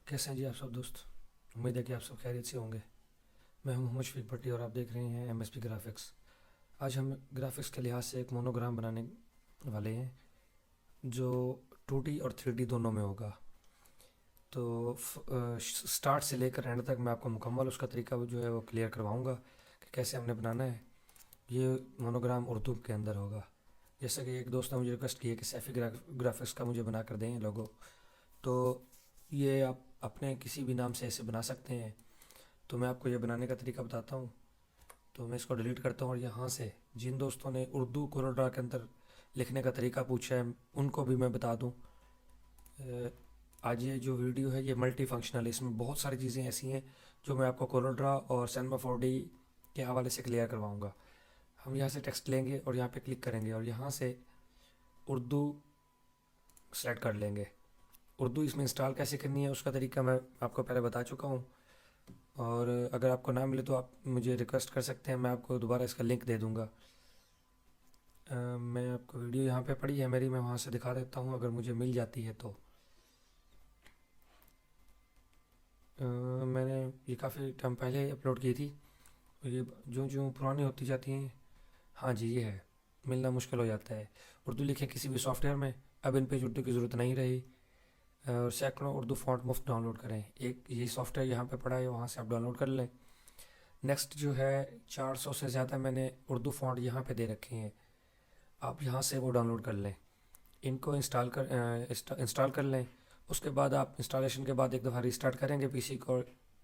कैसे हैं जी आप सब दोस्त। उम्मीद है कि आप सब खैरियत से होंगे। मैं हूं मोहम्मद शफीक भट्टी और आप देख रहे हैं एमएसपी ग्राफिक्स। आज हम ग्राफिक्स के लिहाज से एक मोनोग्राम बनाने वाले हैं जो 2D और 3D दोनों में होगा। तो स्टार्ट से लेकर एंड तक मैं आपको मुकम्मल उसका तरीका जो है वो क्लियर करवाऊंगा कि कैसे हमने बनाना है। ये मोनोग्राम उर्दू के अंदर होगा। जैसा कि एक दोस्त ने मुझे रिक्वेस्ट की है कि सैफी ग्राफिक्स का मुझे बना कर दें लोगो। तो ये आप अपने किसी भी नाम से ऐसे बना सकते हैं। तो मैं आपको ये बनाने का तरीका बताता हूँ। तो मैं इसको डिलीट करता हूँ और यहाँ से जिन दोस्तों ने उर्दू कोरोड्रा के अंदर लिखने का तरीका पूछा है उनको भी मैं बता दूँ। आज ये जो वीडियो है ये मल्टी फंक्शनल है, इसमें बहुत सारी चीज़ें ऐसी हैं जो मैं आपको कोरोड्रा और सिनेमा 4D के हवाले से क्लियर करवाऊँगा। हम यहाँ से टेक्स्ट लेंगे और यहाँ पे क्लिक करेंगे और यहाँ से उर्दू सेलेक्ट कर लेंगे। उर्दू इसमें इंस्टॉल कैसे करनी है उसका तरीका मैं आपको पहले बता चुका हूँ। और अगर आपको ना मिले तो आप मुझे रिक्वेस्ट कर सकते हैं, मैं आपको दोबारा इसका लिंक दे दूँगा। मैं आपको वीडियो यहाँ पे पड़ी है मेरी, मैं वहाँ से दिखा देता हूँ अगर मुझे मिल जाती है तो। मैंने ये काफ़ी टाइम पहले अपलोड की थी। ये जो जो पुरानी होती जाती हैं। हाँ जी, ये है। मिलना मुश्किल हो जाता है। उर्दू लिखें किसी भी सॉफ्टवेयर में, अब इन पे उर्दू की ज़रूरत नहीं रही। और सैकड़ों उर्दू फ़ॉन्ट मुफ्त डाउनलोड करें। एक ये सॉफ्टवेयर यहाँ पे पड़ा है, वहाँ से आप डाउनलोड कर लें। नेक्स्ट जो है 400 से ज़्यादा मैंने उर्दू फ़ॉन्ट यहाँ पे दे रखे हैं, आप यहाँ से वो डाउनलोड कर लें। इनको इंस्टॉल कर लें। उसके बाद आप इंस्टॉलेशन के बाद एक दफ़ा रीस्टार्ट करेंगे पीसी को,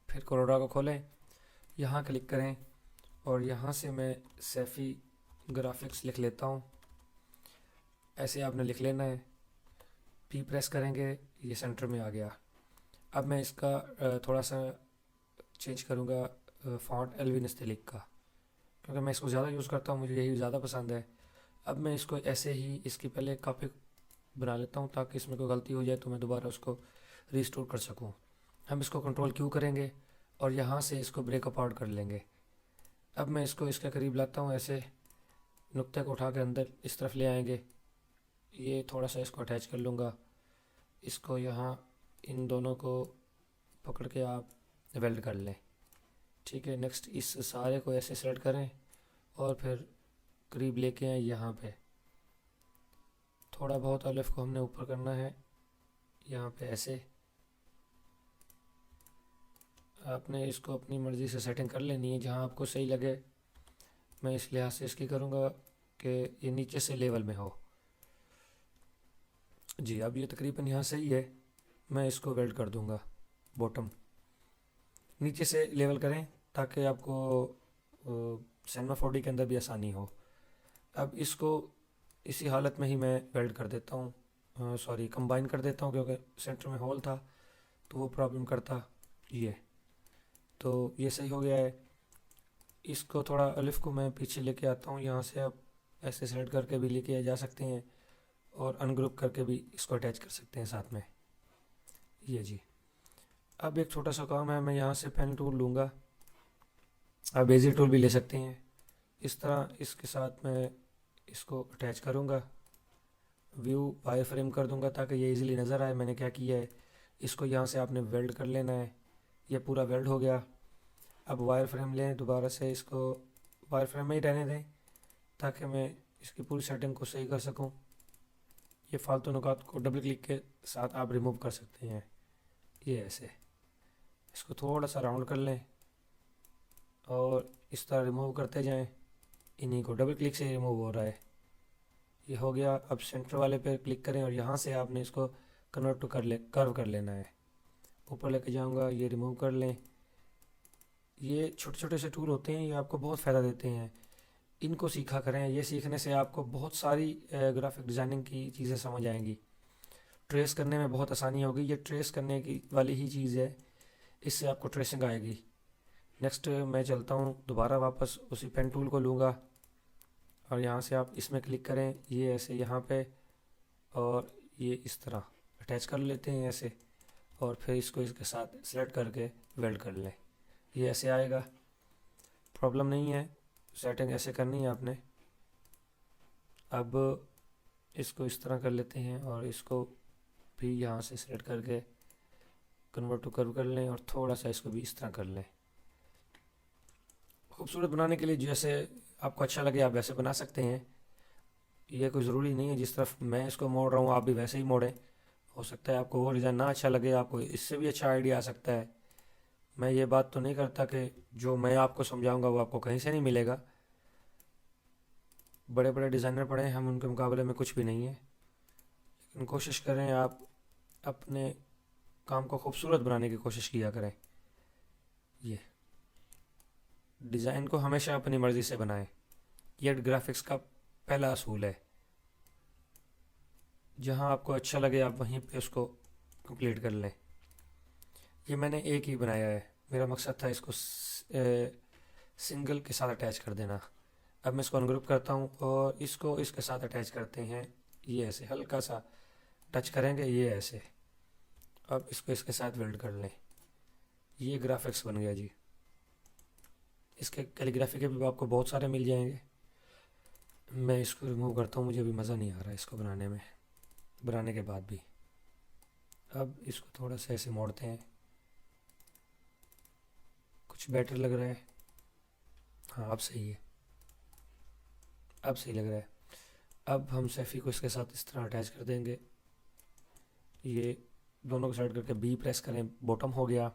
फिर कोरोडा को खोलें, यहाँ क्लिक करें और यहाँ से मैं सैफ़ी ग्राफिक्स लिख लेता हूँ। ऐसे आपने लिख लेना है, पी प्रेस करेंगे, ये सेंटर में आ गया। अब मैं इसका थोड़ा सा चेंज करूँगा फ़ॉन्ट एल्विन स्टेलिक का, क्योंकि मैं इसको ज़्यादा यूज़ करता हूँ, मुझे यही ज़्यादा पसंद है। अब मैं इसको ऐसे ही इसकी पहले कॉपी बना लेता हूँ ताकि इसमें कोई गलती हो जाए तो मैं दोबारा उसको रिस्टोर कर सकूँ। हम इसको कंट्रोल क्यू करेंगे और यहाँ से इसको ब्रेक अपार्ट कर लेंगे। अब मैं इसको इसके करीब लाता हूँ, ऐसे नुक्ते को उठा के अंदर इस तरफ ले आएंगे। ये थोड़ा सा इसको अटैच कर लूँगा। इसको यहाँ इन दोनों को पकड़ के आप वेल्ड कर लें। ठीक है, नेक्स्ट इस सारे को ऐसे सेलेक्ट करें और फिर करीब लेके आए यहाँ पे। थोड़ा बहुत अलिफ को हमने ऊपर करना है, यहाँ पे ऐसे। आपने इसको अपनी मर्ज़ी से सेटिंग कर लेनी है जहाँ आपको सही लगे। मैं इस लिहाज से इसकी करूँगा कि ये नीचे से लेवल में हो। जी, अब ये तकरीबन यहाँ सही है। मैं इसको वेल्ड कर दूँगा। बॉटम नीचे से लेवल करें ताकि आपको सिनेमा 4D के अंदर भी आसानी हो। अब इसको इसी हालत में ही मैं वेल्ड कर देता हूँ, सॉरी कंबाइन कर देता हूँ, क्योंकि सेंटर में होल था तो वो प्रॉब्लम करता। ये तो ये सही हो गया है। इसको थोड़ा अलिफ को मैं पीछे लेके आता हूँ, यहाँ से आप ऐसे सेलेक्ट करके भी लेके जा सकते हैं और अनग्रुप करके भी इसको अटैच कर सकते हैं साथ में। ये जी, अब एक छोटा सा काम है, मैं यहाँ से पेन टूल लूँगा, आप बेजिक टूल भी ले सकते हैं। इस तरह इसके साथ मैं इसको अटैच करूँगा, व्यू वायर फ्रेम कर दूँगा ताकि ये इजीली नज़र आए मैंने क्या किया है। इसको यहाँ से आपने वेल्ड कर लेना है। ये पूरा वेल्ड हो गया। अब वायर फ्रेम लें, दोबारा से इसको वायर फ्रेम में ही रहने दें ताकि मैं इसकी पूरी सेटिंग को सही कर सकूं। ये फालतू नुकात को डबल क्लिक के साथ आप रिमूव कर सकते हैं। ये ऐसे इसको थोड़ा सा राउंड कर लें और इस तरह रिमूव करते जाएं। इन्हीं को डबल क्लिक से रिमूव हो रहा है। ये हो गया। अब सेंटर वाले पे क्लिक करें और यहाँ से आपने इसको कन्वर्ट टू कर्व कर लेना है। ऊपर लेके जाऊँगा, ये रिमूव कर लें। ये छोटे छोटे से टूल होते हैं, ये आपको बहुत फ़ायदा देते हैं, इनको सीखा करें। ये सीखने से आपको बहुत सारी ग्राफिक डिज़ाइनिंग की चीज़ें समझ आएंगी। ट्रेस करने में बहुत आसानी होगी। ये ट्रेस करने की वाली ही चीज़ है, इससे आपको ट्रेसिंग आएगी। नेक्स्ट मैं चलता हूँ दोबारा वापस उसी पेन टूल को लूँगा और यहाँ से आप इसमें क्लिक करें, ये ऐसे यहाँ पे, और ये इस तरह अटैच कर लेते हैं ऐसे, और फिर इसको इसके साथ सेलेक्ट करके वेल्ड कर लें। ये ऐसे आएगा, प्रॉब्लम नहीं है, सेटिंग ऐसे करनी है आपने। अब इसको इस तरह कर लेते हैं और इसको भी यहाँ से सेलेक्ट करके कन्वर्ट टू कर्व कर लें और थोड़ा सा इसको भी इस तरह कर लें। खूबसूरत बनाने के लिए जैसे आपको अच्छा लगे आप वैसे बना सकते हैं। ये कोई ज़रूरी नहीं है जिस तरफ मैं इसको मोड़ रहा हूँ आप भी वैसे ही मोड़ें। हो सकता है आपको वो डिज़ाइन ना अच्छा लगे, आपको इससे भी अच्छा आइडिया आ सकता है। मैं ये बात तो नहीं करता कि जो मैं आपको समझाऊंगा वो आपको कहीं से नहीं मिलेगा। बड़े बड़े डिज़ाइनर पड़े हैं, हम उनके मुकाबले में कुछ भी नहीं है। लेकिन कोशिश करें आप अपने काम को खूबसूरत बनाने की कोशिश किया करें। ये डिज़ाइन को हमेशा अपनी मर्ज़ी से बनाएं। ये ग्राफिक्स का पहला असूल है। जहाँ आपको अच्छा लगे आप वहीं पे उसको कंप्लीट कर लें। ये मैंने एक ही बनाया है, मेरा मकसद था इसको सिंगल के साथ अटैच कर देना। अब मैं इसको अनग्रुप करता हूँ और इसको इसके साथ अटैच करते हैं। ये ऐसे हल्का सा टच करेंगे, ये ऐसे। अब इसको इसके साथ वेल्ड कर लें। ये ग्राफिक्स बन गया जी। इसके कैलीग्राफी के भी आपको बहुत सारे मिल जाएंगे। मैं इसको रिमूव करता हूँ, मुझे अभी मज़ा नहीं आ रहा इसको बनाने में, बनाने के बाद भी। अब इसको थोड़ा सा ऐसे मोड़ते हैं, कुछ बेटर लग रहा है। हाँ अब सही है, अब सही लग रहा है। अब हम सेफ़ी को इसके साथ इस तरह अटैच कर देंगे। ये दोनों को सेलेक्ट करके बी प्रेस करें, बॉटम हो गया।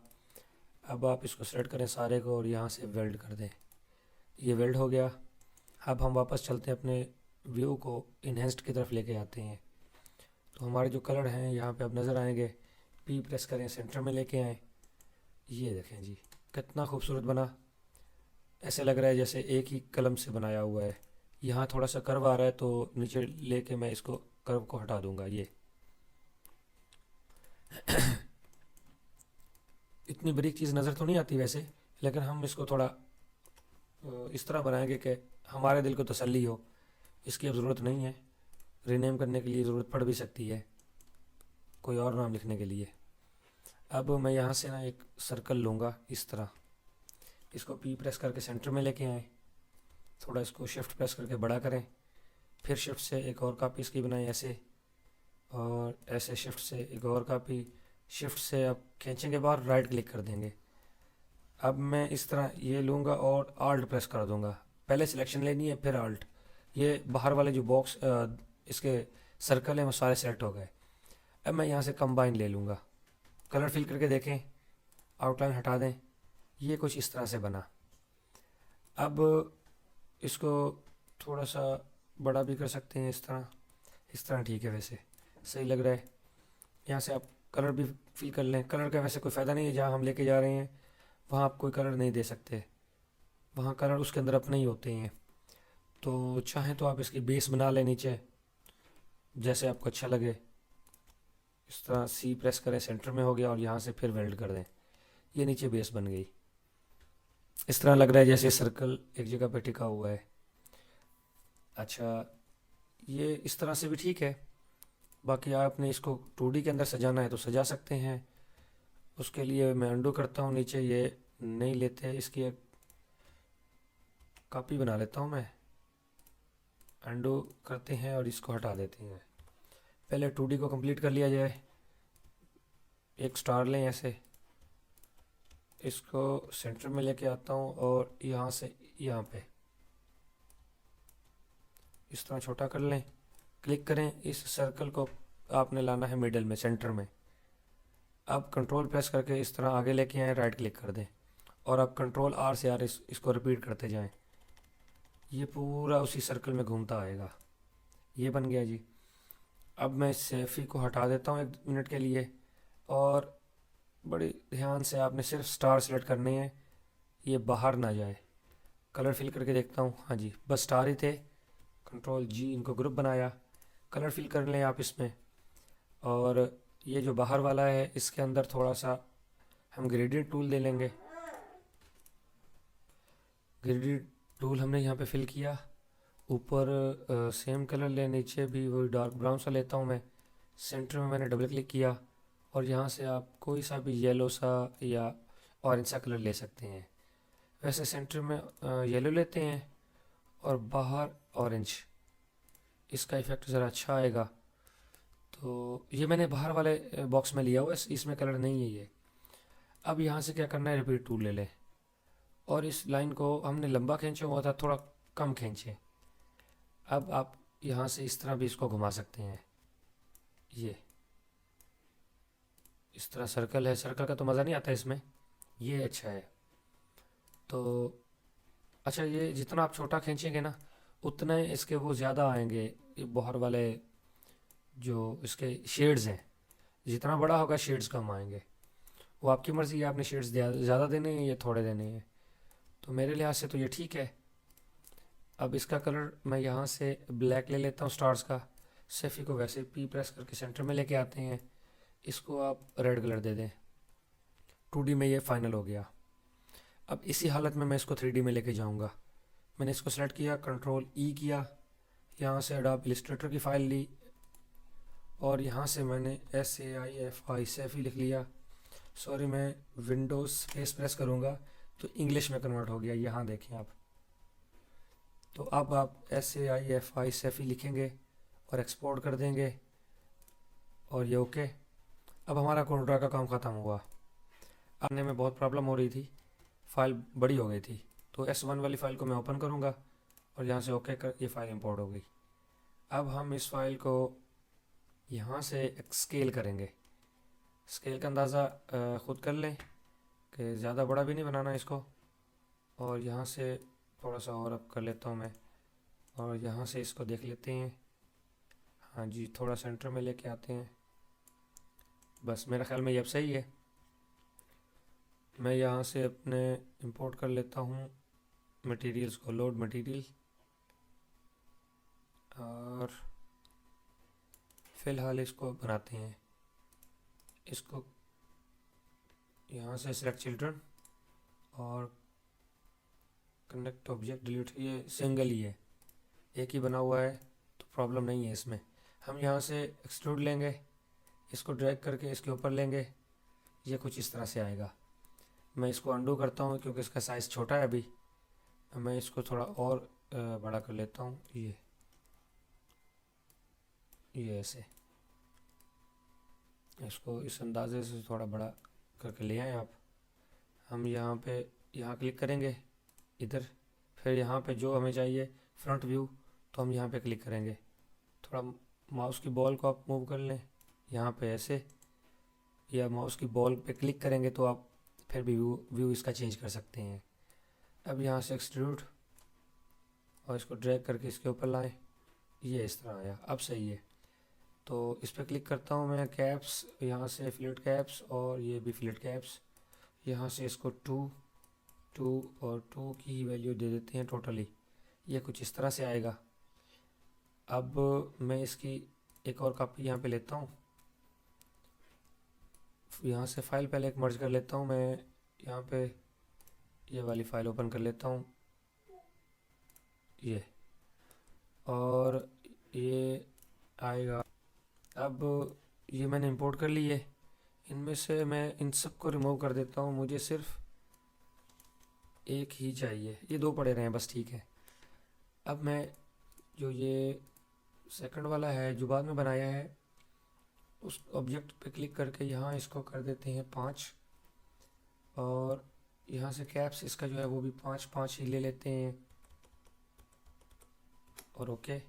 अब आप इसको सेलेक्ट करें सारे को और यहाँ से वेल्ड कर दें। ये वेल्ड हो गया। अब हम वापस चलते हैं, अपने व्यू को इन्हेंस्ड की तरफ लेके आते हैं। तो हमारे जो कलर हैं यहाँ पे अब नज़र आएंगे। पी प्रेस करें, सेंटर में लेके आएँ। ये देखें जी कितना खूबसूरत बना। ऐसे लग रहा है जैसे एक ही कलम से बनाया हुआ है। यहाँ थोड़ा सा कर्व आ रहा है तो नीचे लेके मैं इसको कर्व को हटा दूंगा। ये इतनी बारीक चीज़ नज़र तो नहीं आती वैसे, लेकिन हम इसको थोड़ा इस तरह बनाएंगे कि हमारे दिल को तसल्ली हो। इसकी अब ज़रूरत नहीं है, रीनेम करने के लिए ज़रूरत पड़ भी सकती है, कोई और नाम लिखने के लिए। अब मैं यहाँ से ना एक सर्कल लूँगा इस तरह। इसको पी प्रेस करके सेंटर में लेके आएँ, थोड़ा इसको शिफ्ट प्रेस करके बड़ा करें, फिर शिफ्ट से एक और कॉपी इसकी बनाएं ऐसे, और ऐसे शिफ्ट से एक और कॉपी। शिफ्ट से अब खींचने के बाद राइट क्लिक कर देंगे। अब मैं इस तरह ये लूँगा और आल्ट प्रेस कर दूँगा। पहले सिलेक्शन लेनी है फिर आल्ट। ये बाहर वाले जो बॉक्स इसके सर्कल हैं वो सारे सेलेक्ट हो गए। अब मैं यहाँ से कंबाइन ले लूँगा, कलर फिल करके देखें, आउटलाइन हटा दें। ये कुछ इस तरह से बना। अब इसको थोड़ा सा बड़ा भी कर सकते हैं इस तरह ठीक है, वैसे सही लग रहा है। यहाँ से आप कलर भी फिल कर लें। कलर का वैसे कोई फ़ायदा नहीं है, जहाँ हम लेके जा रहे हैं वहाँ आप कोई कलर नहीं दे सकते, वहाँ कलर उसके अंदर अपने ही होते हैं। तो चाहें तो आप इसकी बेस बना लें नीचे, जैसे आपको अच्छा लगे। इस तरह सी प्रेस करें, सेंटर में हो गया, और यहाँ से फिर वेल्ड कर दें। ये नीचे बेस बन गई। इस तरह लग रहा है जैसे सर्कल एक जगह पे टिका हुआ है। अच्छा, ये इस तरह से भी ठीक है। बाकी आपने इसको 2D के अंदर सजाना है तो सजा सकते हैं। उसके लिए मैं अंडू करता हूँ, नीचे ये नहीं लेते, इसकी एक कॉपी बना लेता हूँ मैं। अंडू करते हैं और इसको हटा देते हैं। पहले 2D को कंप्लीट कर लिया जाए। एक स्टार लें ऐसे, इसको सेंटर में लेके आता हूँ और यहाँ से यहाँ पे इस तरह छोटा कर लें। क्लिक करें, इस सर्कल को आपने लाना है मिडल में, सेंटर में। अब कंट्रोल प्रेस करके इस तरह आगे लेके आए, राइट क्लिक कर दें, और अब कंट्रोल आर से आर इसको रिपीट करते जाएं। ये पूरा उसी सर्कल में घूमता आएगा। ये बन गया जी। अब मैं इस सेफी को हटा देता हूँ 1 मिनट के लिए, और बड़ी ध्यान से आपने सिर्फ स्टार सेलेक्ट करने हैं, ये बाहर ना जाए। कलर फिल करके देखता हूँ, हाँ जी बस स्टार ही थे। कंट्रोल जी, इनको ग्रुप बनाया। कलर फिल कर लें आप इसमें, और ये जो बाहर वाला है इसके अंदर थोड़ा सा हम ग्रेडियंट टूल दे लेंगे। ग्रेडियंट टूल हमने यहाँ पे फिल किया। ऊपर सेम कलर ले, नीचे भी वही डार्क ब्राउन सा लेता हूँ मैं। सेंटर में मैंने डबल क्लिक किया, और यहाँ से आप कोई सा भी येलो सा या ऑरेंज सा कलर ले सकते हैं। वैसे सेंटर में येलो लेते हैं और बाहर ऑरेंज, इसका इफ़ेक्ट ज़रा अच्छा आएगा। तो ये मैंने बाहर वाले बॉक्स में लिया हुआ है, इसमें कलर नहीं है ये। अब यहाँ से क्या करना है, रिपीट टूल ले लें और इस लाइन को हमने लंबा खींचा हुआ था, थोड़ा कम खींचे। अब आप यहाँ से इस तरह भी इसको घुमा सकते हैं। ये इस तरह सर्कल है, सर्कल का तो मज़ा नहीं आता इसमें, ये अच्छा है। तो अच्छा, ये जितना आप छोटा खींचेंगे ना उतने इसके वो ज़्यादा आएंगे, ये बाहर वाले जो इसके शेड्स हैं, जितना बड़ा होगा शेड्स कम आएंगे। वो आपकी मर्ज़ी है, आपने शेड्स ज़्यादा देने हैं या थोड़े देने हैं। तो मेरे लिहाज से तो ये ठीक है। अब इसका कलर मैं यहाँ से ब्लैक ले लेता हूँ स्टार्स का। सेफ़ी को वैसे पी प्रेस करके सेंटर में लेके आते हैं, इसको आप रेड कलर दे दें। 2D में ये फाइनल हो गया। अब इसी हालत में मैं इसको 3D में लेके जाऊँगा। मैंने इसको सेलेक्ट किया, कंट्रोल ई किया, यहाँ से एडोब इलस्ट्रेटर की फ़ाइल ली और यहाँ से मैंने SAIFI सेफ़ी लिख लिया। सॉरी, मैं विंडोज़ स्पेस प्रेस करूँगा तो इंग्लिश में कन्वर्ट हो गया, यहाँ देखें आप। तो अब आप SAIFI सेफ़ी लिखेंगे और एक्सपोर्ट कर देंगे और ये ओके। अब हमारा कोड्रा का काम ख़त्म हुआ। आने में बहुत प्रॉब्लम हो रही थी, फ़ाइल बड़ी हो गई थी, तो S1 वाली फ़ाइल को मैं ओपन करूँगा और यहाँ से ओके कर, ये फ़ाइल इंपोर्ट हो गई। अब हम इस फाइल को यहाँ से स्केल करेंगे। स्केल का अंदाज़ा ख़ुद कर लें कि ज़्यादा बड़ा भी नहीं बनाना इसको। और यहाँ से थोड़ा सा और अप कर लेता हूँ मैं, और यहाँ से इसको देख लेते हैं। हाँ जी, थोड़ा सेंटर में लेके आते हैं। बस मेरा ख्याल में ये अब सही है। मैं यहाँ से अपने इंपोर्ट कर लेता हूँ मटेरियल्स को, लोड मटेरियल, और फ़िलहाल इसको बनाते हैं। इसको यहाँ से सिलेक्ट चिल्ड्रन और कनेक्ट ऑब्जेक्ट डिलीट, ये सिंगल ही है, एक ही बना हुआ है तो प्रॉब्लम नहीं है इसमें। हम यहाँ से एक्सट्रूड लेंगे, इसको ड्रैग करके इसके ऊपर लेंगे, ये कुछ इस तरह से आएगा। मैं इसको अंडू करता हूँ क्योंकि इसका साइज़ छोटा है अभी। मैं इसको थोड़ा और बड़ा कर लेता हूँ, ये ऐसे, इसको इस अंदाजे से थोड़ा बड़ा करके ले आए आप। हम यहाँ क्लिक करेंगे इधर, फिर यहाँ पे जो हमें चाहिए फ्रंट व्यू, तो हम यहाँ पे क्लिक करेंगे। थोड़ा माउस की बॉल को आप मूव कर लें यहाँ पे ऐसे, या माउस की बॉल पे क्लिक करेंगे तो आप फिर भी व्यू इसका चेंज कर सकते हैं। अब यहाँ से एक्सट्रूड और इसको ड्रैग करके इसके ऊपर लाएं, ये इस तरह आया, अब सही है। तो इस पर क्लिक करता हूँ मैं, कैप्स, यहाँ से फ्लिट कैप्स और ये भी फ्लिट कैप्स, यहाँ से इसको 2 और 2 की वैल्यू दे देते हैं टोटली, ये कुछ इस तरह से आएगा। अब मैं इसकी एक और कॉपी यहाँ पे लेता हूँ, यहाँ से फ़ाइल पहले एक मर्ज कर लेता हूँ मैं, यहाँ पे ये वाली फ़ाइल ओपन कर लेता हूँ, ये, और ये आएगा। अब ये मैंने इंपोर्ट कर ली है, इनमें से मैं इन सब को रिमूव कर देता हूँ, मुझे सिर्फ एक ही चाहिए, ये 2 पड़े रहे बस, ठीक है। अब मैं जो ये सेकंड वाला है जो बाद में बनाया है, उस ऑब्जेक्ट पे क्लिक करके यहाँ इसको कर देते हैं 5, और यहाँ से कैप्स इसका जो है वो भी 5 ही ले लेते हैं, और ओके।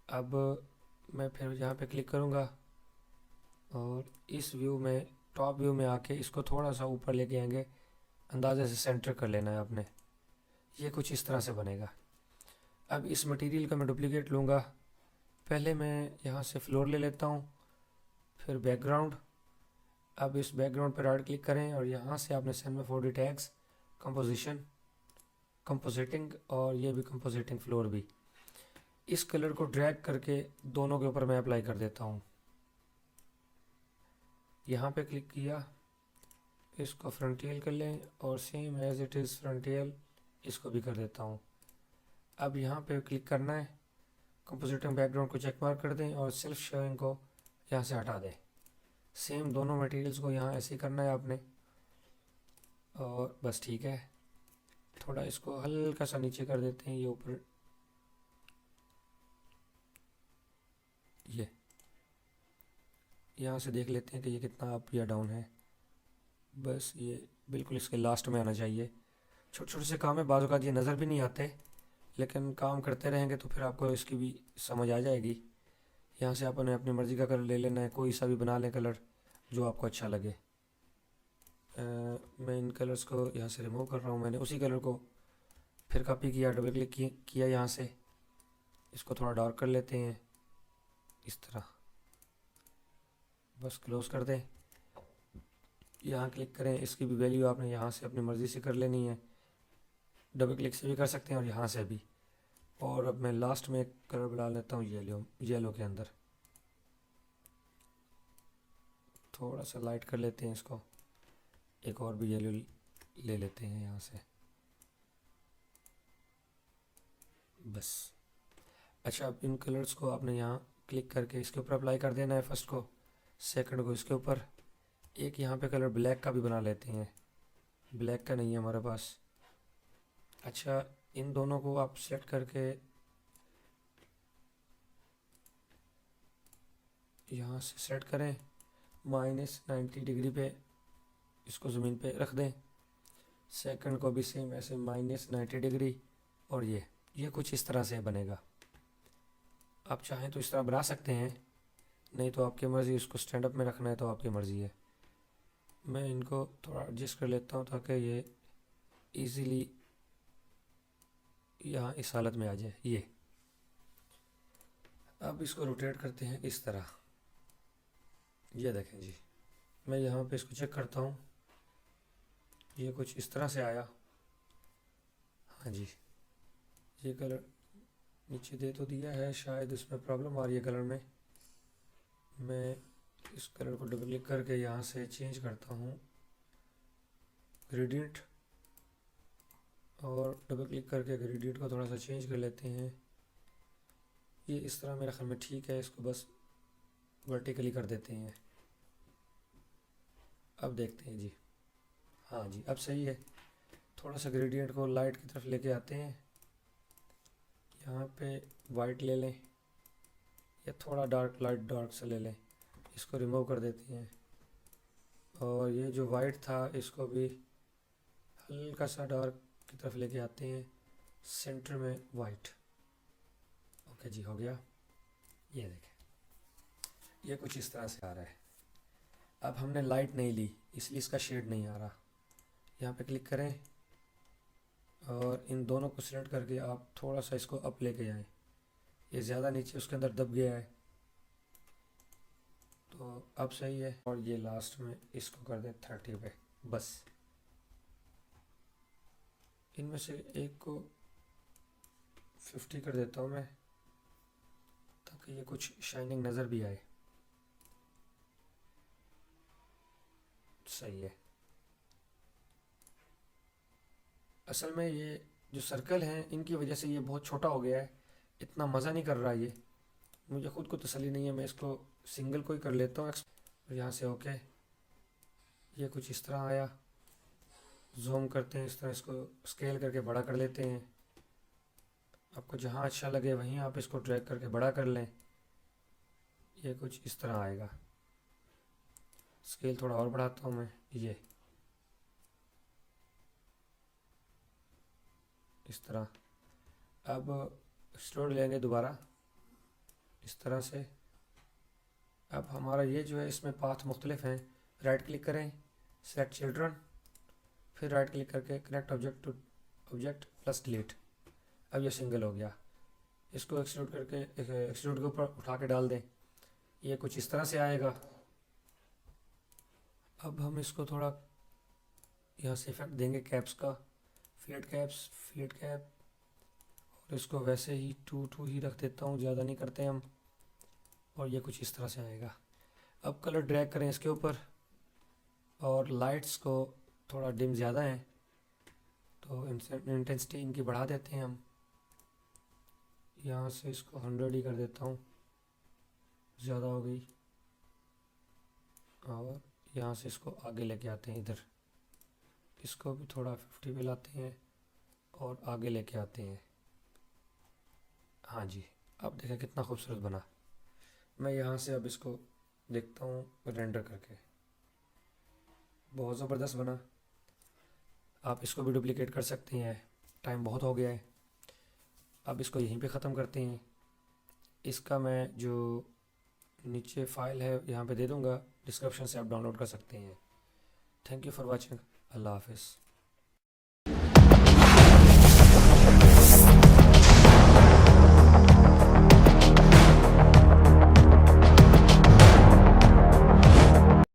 अब मैं फिर यहाँ पे क्लिक करूँगा और इस व्यू में, टॉप व्यू में आके इसको थोड़ा सा ऊपर लेके आएंगे, अंदाजे से सेंटर कर लेना है आपने, ये कुछ इस तरह से बनेगा। अब इस मटेरियल का मैं डुप्लीकेट लूँगा, पहले मैं यहाँ से फ्लोर ले लेता हूँ, फिर बैकग्राउंड। अब इस बैकग्राउंड पर राइट क्लिक करें और यहाँ से आपने Cinema 4D tags, composition, compositing, और ये भी कंपोजिटिंग फ्लोर भी, इस कलर को ड्रैग करके दोनों के ऊपर मैं अप्लाई कर देता हूँ। यहाँ पे क्लिक किया, इसको फ्रंटियल कर लें और सेम एज इट इज़ फ्रंटियल इसको भी कर देता हूँ। अब यहाँ पे क्लिक करना है, कंपोजिटिंग बैकग्राउंड को चेक मार्क कर दें और सेल्फ शोइंग को यहाँ से हटा दें। सेम दोनों मटेरियल्स को यहाँ ऐसे ही करना है आपने, और बस ठीक है। थोड़ा इसको हल्का सा नीचे कर देते हैं, ये ऊपर, ये यहाँ से देख लेते हैं कि ये कितना अप या डाउन है। बस ये बिल्कुल इसके लास्ट में आना चाहिए। छोटे छोटे से काम है, बाज़ औक़ात ये नज़र भी नहीं आते, लेकिन काम करते रहेंगे तो फिर आपको इसकी भी समझ आ जाएगी। यहाँ से आपने अपनी मर्ज़ी का कलर ले लेना है, कोई सा भी बना लें कलर जो आपको अच्छा लगे। मैं इन कलर्स को यहाँ से रिमूव कर रहा हूँ। मैंने उसी कलर को फिर कॉपी किया, डबल क्लिक किया यहाँ से, इसको थोड़ा डार्क कर लेते हैं इस तरह। बस क्लोज़ कर दें, यहाँ क्लिक करें। इसकी भी वैल्यू आपने यहाँ से अपनी मर्ज़ी से कर लेनी है, डबल क्लिक से भी कर सकते हैं और यहाँ से भी। और अब मैं लास्ट में एक कलर डाल लेता हूँ येलो, येलो के अंदर थोड़ा सा लाइट कर लेते हैं इसको। एक और भी येलो ले लेते हैं यहाँ से, बस। अच्छा, अब इन कलर्स को आपने यहाँ क्लिक करके इसके ऊपर अप्लाई कर देना है, फर्स्ट को, सेकंड को इसके ऊपर। एक यहाँ पे कलर ब्लैक का भी बना लेते हैं, ब्लैक का नहीं है हमारे पास। अच्छा, इन दोनों को आप सेट करके यहाँ से सेट करें, -90 डिग्री पे इसको ज़मीन पे रख दें। सेकंड को भी सेम ऐसे -90 डिग्री। और ये कुछ इस तरह से बनेगा। आप चाहें तो इस तरह बना सकते हैं, नहीं तो आपकी मर्ज़ी। इसको स्टैंड अप में रखना है तो आपकी मर्ज़ी है। मैं इनको थोड़ा एडजस्ट कर लेता हूँ ताकि ये इजीली यहाँ इस हालत में आ जाए। ये अब इसको रोटेट करते हैं इस तरह। ये देखें जी, मैं यहाँ पे इसको चेक करता हूँ, ये कुछ इस तरह से आया। हाँ जी, ये कलर नीचे दे तो दिया है, शायद इसमें प्रॉब्लम आ रही है कलर में। मैं इस कलर को डबल क्लिक करके यहाँ से चेंज करता हूँ ग्रेडियंट, और डबल क्लिक करके ग्रेडियंट को थोड़ा सा चेंज कर लेते हैं। ये इस तरह मेरे ख्याल में ठीक है। इसको बस वर्टिकली कर देते हैं। अब देखते हैं जी, हाँ जी, अब सही है। थोड़ा सा ग्रेडियंट को लाइट की तरफ लेके आते हैं, यहाँ पे वाइट ले लें या थोड़ा डार्क, लाइट डार्क से ले लें। इसको रिमूव कर देते हैं, और ये जो वाइट था इसको भी हल्का सा डार्क की तरफ लेके आते हैं, सेंटर में वाइट। ओके जी, हो गया। ये देखें, ये कुछ इस तरह से आ रहा है। अब हमने लाइट नहीं ली इसलिए इसका शेड नहीं आ रहा। यहाँ पे क्लिक करें और इन दोनों को सिलेक्ट करके आप थोड़ा सा इसको अप लेके आएँ। ये ज़्यादा नीचे उसके अंदर दब गया है, तो अब सही है। और ये लास्ट में इसको कर दें 30 पे, बस। इनमें से एक को 50 कर देता हूँ मैं, ताकि ये कुछ शाइनिंग नज़र भी आए। सही है। असल में ये जो सर्कल हैं इनकी वजह से ये बहुत छोटा हो गया है, इतना मज़ा नहीं कर रहा ये। मुझे ख़ुद को तसल्ली नहीं है, मैं इसको सिंगल को ही कर लेता हूँ। यहाँ से ओके, ये कुछ इस तरह आया। जूम करते हैं इस तरह, इसको स्केल करके बड़ा कर लेते हैं। आपको जहाँ अच्छा लगे वहीं आप इसको ड्रैग करके बड़ा कर लें। ये कुछ इस तरह आएगा। स्केल थोड़ा और बढ़ाता हूँ मैं, ये इस तरह। अब एक्सट्रूड लेंगे दोबारा इस तरह से। अब हमारा ये जो है इसमें पाथ मुख्तलिफ हैं। राइट क्लिक करें, सेलेक्ट चिल्ड्रन, फिर राइट क्लिक करके connect object to object plus delete. अब ये सिंगल हो गया। इसको एक्सट्रूड करके एक्सट्रूड के ऊपर उठा के डाल दें, ये कुछ इस तरह से आएगा। अब हम इसको थोड़ा यहाँ से इफेक्ट देंगे कैप्स का, फ्लैट कैप्स, फ्लैट कैप, और इसको वैसे ही 2 ही रख देता हूँ, ज़्यादा नहीं करते हम। और ये कुछ इस तरह से आएगा। अब कलर ड्रैग करें इसके ऊपर, और लाइट्स को थोड़ा डिम ज़्यादा है तो इंटेंसिटी इनकी बढ़ा देते हैं हम। यहाँ से इसको 100 ही कर देता हूँ, ज़्यादा हो गई। और यहाँ से इसको आगे लेके आते हैं इधर, इसको भी थोड़ा 50 पे लाते हैं और आगे लेके आते हैं। हाँ जी, अब देखें कितना खूबसूरत बना। मैं यहाँ से अब इसको देखता हूँ रेंडर करके। बहुत ज़बरदस्त बना। आप इसको भी डुप्लिकेट कर सकती हैं। टाइम बहुत हो गया है, अब इसको यहीं पे ख़त्म करते हैं। इसका मैं जो नीचे फाइल है यहाँ पे दे दूँगा, डिस्क्रिप्शन से आप डाउनलोड कर सकते हैं। Thank you for watching. अल्लाह हाफिज़।